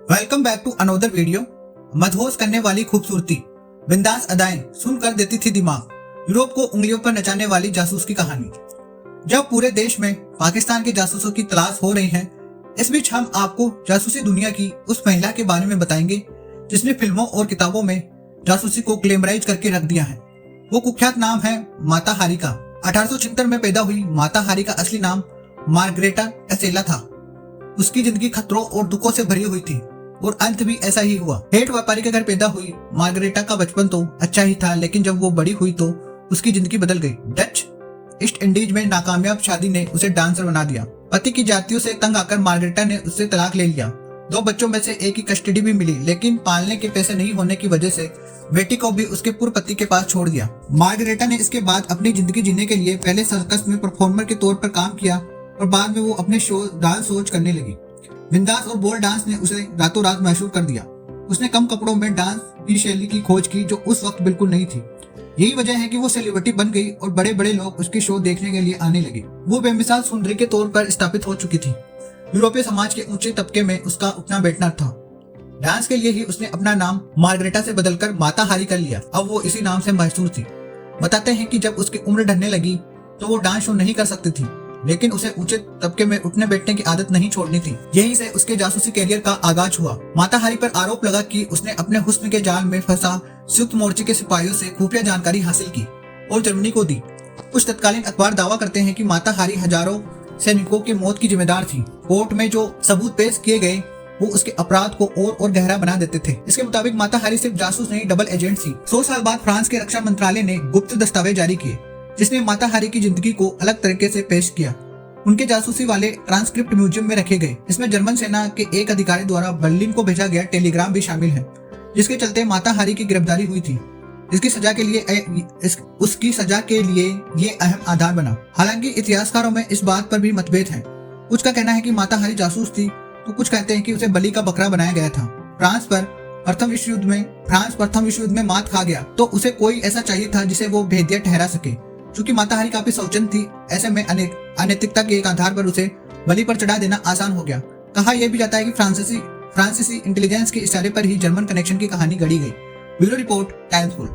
Welcome back to another video. मदहोश करने वाली खूबसूरती, बिंदास अदाएं सुनकर देती थी दिमाग, यूरोप को उंगलियों पर नचाने वाली जासूस की कहानी। जब पूरे देश में पाकिस्तान के जासूसों की तलाश हो रही है, इस बीच हम आपको जासूसी दुनिया की उस महिला के बारे में बताएंगे जिसने फिल्मों और किताबों में जासूसी को ग्लैमराइज करके रख दिया है। वो कुख्यात नाम है माता हारिका। 1876 में पैदा हुई माता हारी का असली नाम मार्गरेटा कैसेला था। उसकी जिंदगी खतरों और दुखों से भरी हुई थी और अंत भी ऐसा ही हुआ। हेठ व्यापारी के घर पैदा हुई मार्गरेटा का बचपन तो अच्छा ही था, लेकिन जब वो बड़ी हुई तो उसकी जिंदगी बदल गई। डच ईस्ट इंडीज में नाकामयाब शादी ने उसे डांसर बना दिया। पति की जातियों से तंग आकर मार्गरेटा ने उससे तलाक ले लिया। 2 बच्चों में से एक की कस्टडी भी मिली, लेकिन पालने के पैसे नहीं होने की वजह से बेटी को भी उसके पूर्व पति के पास छोड़ दिया। मार्गरेटा ने इसके बाद अपनी जिंदगी जीने के लिए पहले सर्कस में परफॉर्मर के तौर पर काम किया और बाद में वो अपने शो डांस शोज करने लगी। बिंदास और बोल्ड डांस ने उसे रातों रात मशहूर कर दिया। उसने कम कपड़ों में डांस की शैली की खोज की जो उस वक्त बिल्कुल नहीं थी। यही वजह है कि वो सेलिब्रिटी बन गई और बड़े बड़े लोग उसके शो देखने के लिए आने लगे। वो बेमिसाल सुंदरी के तौर पर स्थापित हो चुकी थी। यूरोपीय समाज के ऊंचे तबके में उसका उठना बैठना था। डांस के लिए ही उसने अपना नाम मार्गरेटा से बदलकर माता हारी कर लिया। अब वो इसी नाम से मशहूर थी। बताते हैं कि जब उसकी उम्र ढलने लगी तो वो डांस शो नहीं कर सकती थी, लेकिन उसे ऊंचे तबके में उठने बैठने की आदत नहीं छोड़नी थी। यहीं से उसके जासूसी कैरियर का आगाज हुआ। माता हारी पर आरोप लगा कि उसने अपने हुस्न के जाल में फंसा संयुक्त मोर्चे के सिपाहियों से खुफिया जानकारी हासिल की और जर्मनी को दी। कुछ तत्कालीन अखबार दावा करते हैं कि माता हारी हजारों सैनिकों की मौत की जिम्मेदार थी। कोर्ट में जो सबूत पेश किए गए वो उसके अपराध को और गहरा बना देते थे। इसके मुताबिक माता हारी सिर्फ जासूस नहीं, डबल एजेंट थी। 100 साल बाद फ्रांस के रक्षा मंत्रालय ने गुप्त दस्तावेज जारी किए जिसने माता हारी की जिंदगी को अलग तरीके से पेश किया। उनके जासूसी वाले ट्रांसक्रिप्ट म्यूजियम में रखे गए। इसमें जर्मन सेना के एक अधिकारी द्वारा बर्लिन को भेजा गया टेलीग्राम भी शामिल है, जिसके चलते माता हारी की गिरफ्तारी हुई थी। उसकी सजा के लिए ये अहम आधार बना। हालांकि इतिहासकारों में इस बात पर भी मतभेद है। कुछ का कहना है कि माता हारी जासूस थी तो कुछ कहते हैं कि उसे बलि का बकरा बनाया गया था। फ्रांस प्रथम विश्व युद्ध में मात खा गया तो उसे कोई ऐसा चाहिए था जिसे वो भेदिया ठहरा सके। चूंकि माता हारी काफी सौजन्य थी, ऐसे में अनैतिकता के एक आधार पर उसे बलि पर चढ़ा देना आसान हो गया। कहा यह भी जाता है कि फ्रांसीसी इंटेलिजेंस के इशारे पर ही जर्मन कनेक्शन की कहानी गढ़ी गई। Bureau report, times full.